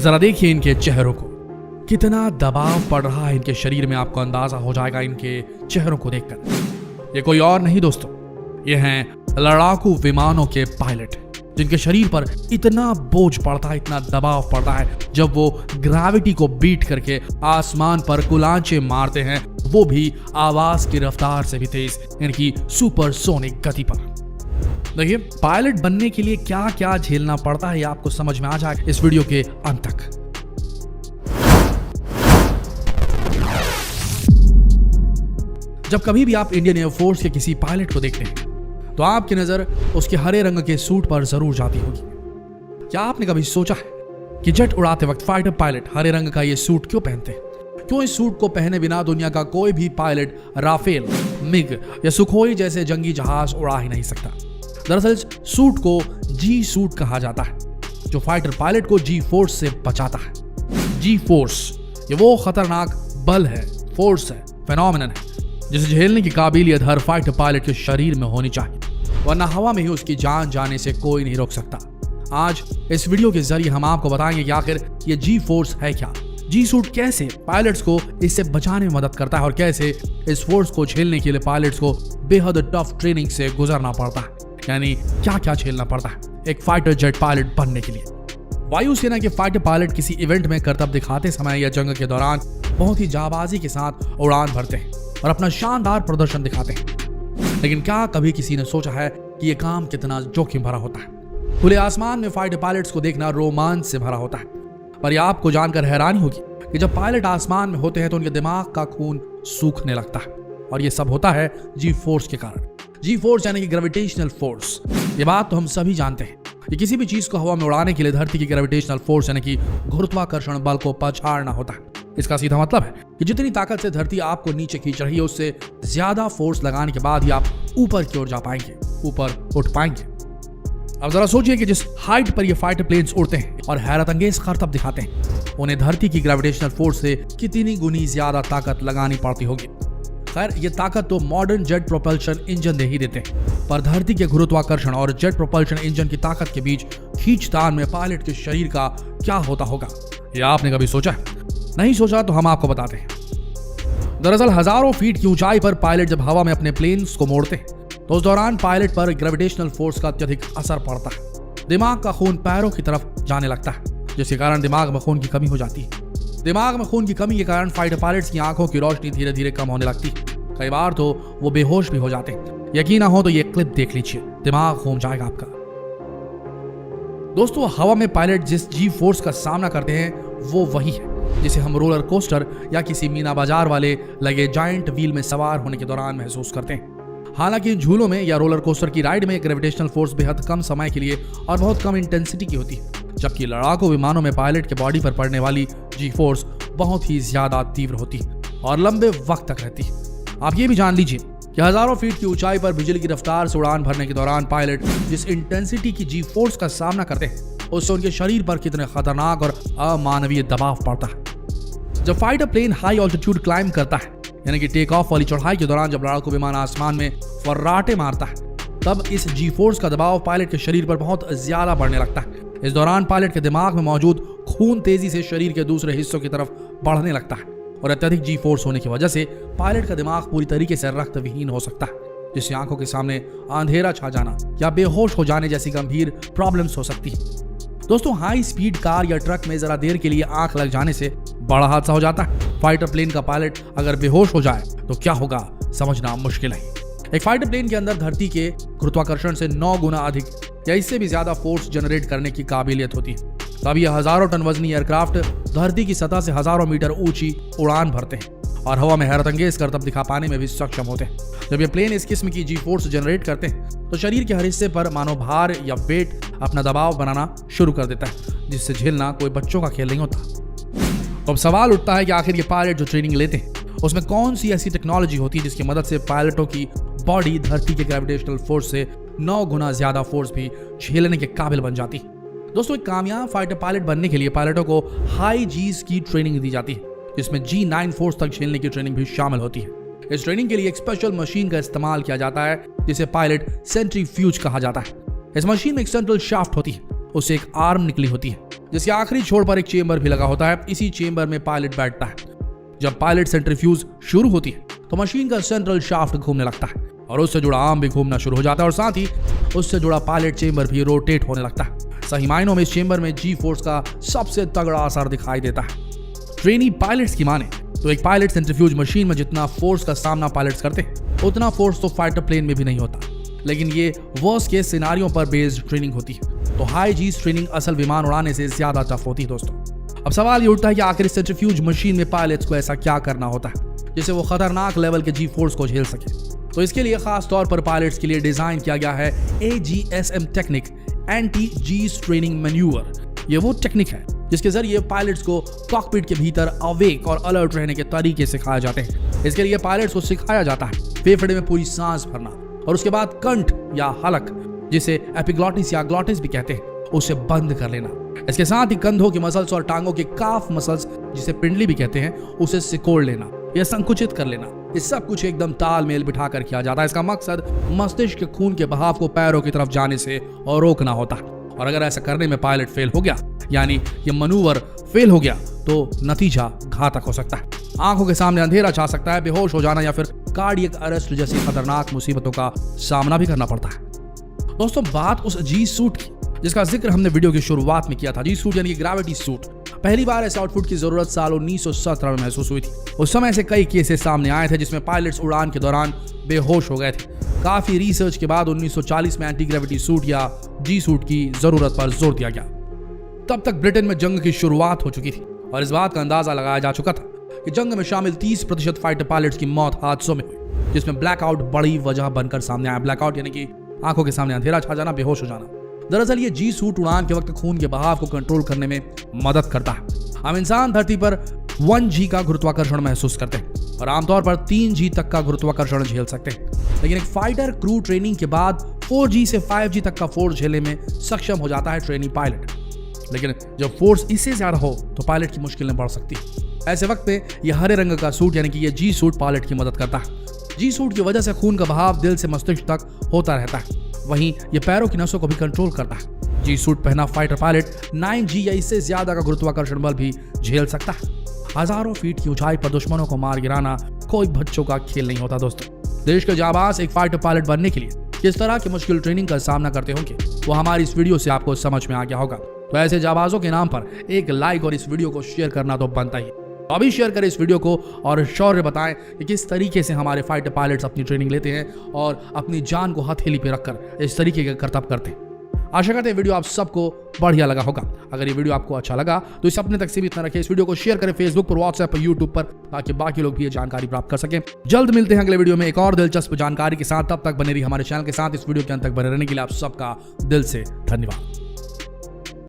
जरा देखिए इनके चेहरों को, कितना दबाव पड़ रहा है इनके शरीर में, आपको अंदाजा हो जाएगा इनके चेहरों को देखकर। ये कोई और नहीं दोस्तों, ये हैं लड़ाकू विमानों के पायलट, जिनके शरीर पर इतना बोझ पड़ता है, इतना दबाव पड़ता है, जब वो ग्रेविटी को बीट करके आसमान पर कुलांचे मारते हैं, वो भी आवाज की रफ्तार से भी तेज, इनकी सुपरसोनिक गति पर। देखिए पायलट बनने के लिए क्या क्या झेलना पड़ता है, ये आपको समझ में आ जाए इस वीडियो के अंत तक। जब कभी भी आप इंडियन एयरफोर्स के किसी पायलट को देखते हैं तो आपकी नजर उसके हरे रंग के सूट पर जरूर जाती होगी। क्या आपने कभी सोचा है कि जेट उड़ाते वक्त फाइटर पायलट हरे रंग का ये सूट क्यों पहनते हैं? क्यों इस सूट को पहने बिना दुनिया का कोई भी पायलट राफेल, मिग या सुखोई जैसे जंगी जहाज उड़ा ही नहीं सकता? दरअसल सूट को जी सूट कहा जाता है, जो फाइटर पायलट को जी फोर्स से बचाता है। जी फोर्स ये वो खतरनाक बल है, फोर्स है, फेनोमेनन है, जिसे झेलने की काबिलियत हर फाइटर पायलट के शरीर में होनी चाहिए, वरना हवा में ही उसकी जान जाने से कोई नहीं रोक सकता। आज इस वीडियो के जरिए हम आपको बताएंगे कि आखिर ये जी फोर्स है क्या, जी सूट कैसे पायलट्स को इससे बचाने में मदद करता है, और कैसे इस फोर्स को झेलने के लिए पायलट्स को बेहद टफ ट्रेनिंग से गुजरना पड़ता है, यानी क्या क्या झेलना पड़ता है एक फाइटर जेट पायलट बनने के लिए। वायुसेना के फाइटर पायलट किसी इवेंट में करतब दिखाते समय या जंग के दौरान बहुत ही जाबाजी के साथ उड़ान भरते हैं और अपना शानदार प्रदर्शन दिखाते हैं। लेकिन क्या कभी किसी ने सोचा है कि यह काम कितना जोखिम भरा होता है? खुले आसमान में फाइटर पायलट्स को देखना रोमांच से भरा होता है, पर यह आपको जानकर हैरानी होगी कि जब पायलट आसमान में होते हैं तो उनके दिमाग का खून सूखने लगता है, और यह सब होता है जी फोर्स के कारण। जी फोर्स यानी कि ग्रेविटेशनल फोर्स, ये बात तो हम सभी जानते हैं कि किसी भी चीज को हवा में उड़ाने के लिए धरती की ग्रेविटेशनल फोर्स यानी कि गुरुत्वाकर्षण बल को पछाड़ना होता है। इसका सीधा मतलब है कि जितनी ताकत से धरती आपको नीचे खींच रही है, उससे ज्यादा फोर्स लगाने के बाद ही आप ऊपर की ओर जा पाएंगे, ऊपर उठ पाएंगे। अब जरा सोचिए कि जिस हाइट पर ये फाइटर प्लेन्स उड़ते हैं और हैरत अंगेज करतब दिखाते हैं, उन्हें धरती की ग्रेविटेशनल फोर्स से कितनी गुनी ज्यादा ताकत लगानी पड़ती होगी। खैर ये ताकत तो मॉडर्न जेट प्रोपल्शन इंजन दे ही देते हैं, पर धरती के गुरुत्वाकर्षण और जेट प्रोपल्शन इंजन की ताकत के बीच खींचतान में पायलट के शरीर का क्या होता होगा, यह आपने कभी सोचा है? नहीं सोचा तो हम आपको बताते हैं। दरअसल हजारों फीट की ऊंचाई पर पायलट जब हवा में अपने प्लेन्स को मोड़ते हैं तो उस दौरान पायलट पर ग्रेविटेशनल फोर्स का अत्यधिक असर पड़ता है। दिमाग का खून पैरों की तरफ जाने लगता है, जिसके कारण दिमाग में खून की कमी हो जाती है। दिमाग में खून की कमी के कारण फाइटर पायलट्स की आंखों की रोशनी धीरे धीरे कम होने लगती है। कई बार तो वो बेहोश भी हो जाते हैं। यकीन ना हो तो ये क्लिप देख लीजिए, दिमाग घूम जाएगा आपका। दोस्तों हवा में पायलट जिस जी फोर्स का सामना करते हैं वो वही है जिसे हम रोलर कोस्टर या किसी मीना बाजार वाले लगे जायंट व्हील में सवार होने के दौरान महसूस करते हैं। हालांकि इन झूलों में या रोलर कोस्टर की राइड में ग्रेविटेशनल फोर्स बेहद कम समय के लिए और बहुत कम इंटेंसिटी की होती है, जबकि लड़ाकू विमानों में पायलट के बॉडी पर पड़ने वाली जी फोर्स बहुत ही ज्यादा तीव्र होती है और लंबे वक्त तक रहती है। आप ये भी जान लीजिए कि हजारों फीट की ऊंचाई पर बिजली की रफ्तार से उड़ान भरने के दौरान पायलट जिस इंटेंसिटी की जी फोर्स का सामना करते हैं, उससे उनके शरीर पर कितने खतरनाक और अमानवीय दबाव पड़ता है। जब fighter plane high altitude climb करता है, यानी कि टेक ऑफ वाली चढ़ाई के दौरान जब लड़ाकू विमान आसमान में फर्राटे मारता है, तब इस जी फोर्स का दबाव पायलट के शरीर पर बहुत ज्यादा बढ़ने लगता है। इस दौरान पायलट के दिमाग में मौजूद खून तेजी से शरीर के दूसरे हिस्सों की तरफ बढ़ने लगता है, और अत्यधिक जी फोर्स होने की वजह से पायलट का दिमाग पूरी तरीके से रक्त विहीन हो सकता है, जिससे आंखों के सामने अंधेरा छा जाना या बेहोश हो जाने जैसी गंभीर प्रॉब्लम्स हो सकती है। दोस्तों हाई स्पीड कार या ट्रक में जरा देर के लिए आंख लग जाने से बड़ा हादसा हो जाता है। फाइटर प्लेन का पायलट अगर बेहोश हो जाए तो क्या होगा समझना मुश्किल है। एक फाइटर प्लेन के अंदर धरती के गुरुत्वाकर्षण से 9 गुना अधिक या इससे भी ज्यादा फोर्स जनरेट करने की काबिलियत होती है। तब यह हजारों टन वजनी एयरक्राफ्ट धरती की सतह से हजारों मीटर ऊंची उड़ान भरते हैं और हवा में हैरतअंगेज करतब दिखा पाने में भी सक्षम होते हैं। जब ये प्लेन इस किस्म की जी फोर्स जनरेट करते हैं तो शरीर के हर हिस्से पर मानो भार या वेट अपना दबाव बनाना शुरू कर देता है, जिससे झेलना कोई बच्चों का खेल नहीं होता। तो अब सवाल उठता है कि आखिर ये पायलट जो ट्रेनिंग लेते हैं उसमें कौन सी ऐसी टेक्नोलॉजी होती है जिसकी मदद से पायलटों की बॉडी धरती के ग्रेविटेशनल फोर्स से 9 गुना ज्यादा फोर्स भी झेलने के काबिल बन जाती है। दोस्तों एक कामयाब फाइटर पायलट बनने के लिए पायलटों को हाई जीज की ट्रेनिंग दी जाती है, जिसमें G9 फोर्स तक झेलने की ट्रेनिंग भी शामिल होती है। इस ट्रेनिंग के लिए एक स्पेशल मशीन का इस्तेमाल किया जाता है जिसे पायलट सेंट्रीफ्यूज कहा जाता है। इस मशीन में एक सेंट्रल शाफ्ट होती है, उससे एक आर्म निकली होती है जिसके आखिरी छोर पर एक चेंबर भी लगा होता है। इसी चेंबर में पायलट बैठता है। जब पायलट सेंट्रीफ्यूज शुरू होती है तो मशीन का सेंट्रल शाफ्ट घूमने लगता है और उससे जुड़ा आर्म भी घूमना शुरू हो जाता है और साथ ही उससे जुड़ा पायलट चेंबर भी रोटेट होने लगता है। सही मायनों में इस चेंबर में जी फोर्स का सबसे तगड़ा असर दिखाई देता है। ट्रेनी पायलट्स की माने तो एक पायलट सेंट्रीफ्यूज मशीन में जितना फोर्स का सामना पायलट्स करते हैं उतना फोर्स तो फाइटर प्लेन में भी नहीं होता, लेकिन ये वर्स्ट केस सिनारियों पर बेस्ड ट्रेनिंग होती है। तो हाई जी ट्रेनिंग असल विमान उड़ाने से ज्यादा टफ होती है दोस्तों। अब सवाल ये उठता है कि आखिर सेंट्रीफ्यूज मशीन में पायलट्स को ऐसा क्या करना होता है जिससे वो खतरनाक लेवल के जी फोर्स को झेल सके। तो इसके लिए खास तौर पर पायलट्स के लिए डिजाइन किया गया है AGSM टेक्निक, एंटी जी स्ट्रेनिंग मैन्यूवर। ये वो टेक्निक है जिसके जरिए पायलट्स को कॉकपिट के भीतर अवेक और अलर्ट रहने के तरीके सिखाए जाते हैं। इसके लिए पायलट्स को सिखाया जाता है फेफड़े में पूरी सांस भरना और उसके बाद कंठ या हलक, जिसे एपिग्लॉटिस या ग्लॉटिस भी कहते हैं, उसे बंद कर लेना। इसके साथ ही कंधों की मसल्स और टांगों के काफ मसल्स, जिसे पिंडली भी कहते हैं, उसे सिकोड़ लेना या संकुचित कर लेना। ये सब कुछ एकदम तालमेल बिठाकर किया जाता है। इसका मकसद मस्तिष्क के खून के बहाव को पैरों की तरफ जाने से और रोकना होता है। और अगर ऐसा करने में पायलट फेल हो गया, यानी ये मनूवर फेल हो गया, तो नतीजा घातक हो सकता है। आंखों के सामने अंधेरा छा सकता है, बेहोश हो जाना या फिर कार्डियक अरेस्ट जैसी खतरनाक मुसीबतों का सामना भी करना पड़ता है। दोस्तों, बात उस जी सूट की जिसका जिक्र हमने वीडियो की शुरुआत में किया था। जी सूट यानी ग्रेविटी सूट। पहली बार इस आउटफिट की जरूरत साल 1917 में महसूस हुई थी। उस समय से कई केसेस सामने आए थे जिसमें पायलट्स उड़ान के दौरान बेहोश हो गए थे। काफी रिसर्च के बाद 1940 में एंटी ग्रेविटी सूट या जी सूट की जरूरत पर जोर दिया गया। तब तक ब्रिटेन में जंग की शुरुआत हो चुकी थी और इस बात का अंदाजा लगाया जा चुका था कि जंग में शामिल 30% फाइटर पायलट्स की मौत हादसों में हुई, जिसमें ब्लैकआउट बड़ी वजह बनकर सामने आया। ब्लैकआउट यानी कि आंखों के सामने अंधेरा छा जाना, बेहोश हो जाना। दरअसल ये जी सूट उड़ान के वक्त खून के बहाव को कंट्रोल करने में मदद करता है। हम इंसान धरती पर 1G का गुरुत्वाकर्षण महसूस करते हैं और आमतौर पर 3G तक का गुरुत्वाकर्षण झेल सकते हैं, लेकिन एक फाइटर क्रू ट्रेनिंग के बाद 4G से 5G तक का फोर्स झेलने में सक्षम हो जाता है ट्रेनी पायलट। लेकिन जब फोर्स इससे ज्यादा हो तो पायलट की मुश्किलें बढ़ सकती है। ऐसे वक्त पे यह हरे रंग का सूट यानी कि ये जी सूट पायलट की मदद करता है। जी सूट की वजह से खून का बहाव दिल से मस्तिष्क तक होता रहता है। वहीं ये पैरों की नसों को भी कंट्रोल करता है। जी सूट पहना फाइटर पायलट 9G या इससे ज्यादा का गुरुत्वाकर्षण बल भी झेल सकता है। हजारों फीट की ऊंचाई पर दुश्मनों को मार गिराना कोई बच्चों का खेल नहीं होता दोस्तों। देश के जाबाज एक फाइटर पायलट बनने के लिए किस तरह की मुश्किल ट्रेनिंग का सामना करते होंगे वो हमारी इस वीडियो से आपको समझ में आ गया होगा। तो ऐसे जाबाजों के नाम पर एक लाइक और इस वीडियो को शेयर करना तो बनता ही। तो अभी शेयर करें इस वीडियो को और शौर्य बताएं कि किस तरीके से हमारे फाइटर पायलट्स अपनी ट्रेनिंग लेते हैं और अपनी जान को हथेली पे रखकर इस तरीके के करतब करते हैं। आशा करते हैं वीडियो आप सबको बढ़िया लगा होगा। अगर ये वीडियो आपको अच्छा लगा तो इसे अपने तक सीमित न रखें। इस वीडियो को शेयर करें फेसबुक पर, व्हाट्सएप पर, यूट्यूब पर, ताकि बाकी लोग भी ये जानकारी प्राप्त कर सकें। जल्द मिलते हैं अगले वीडियो में एक और दिलचस्प जानकारी के साथ। तब तक बने रहिए हमारे चैनल के साथ। इस वीडियो के अंत तक बने रहने के लिए आप सबका दिल से धन्यवाद।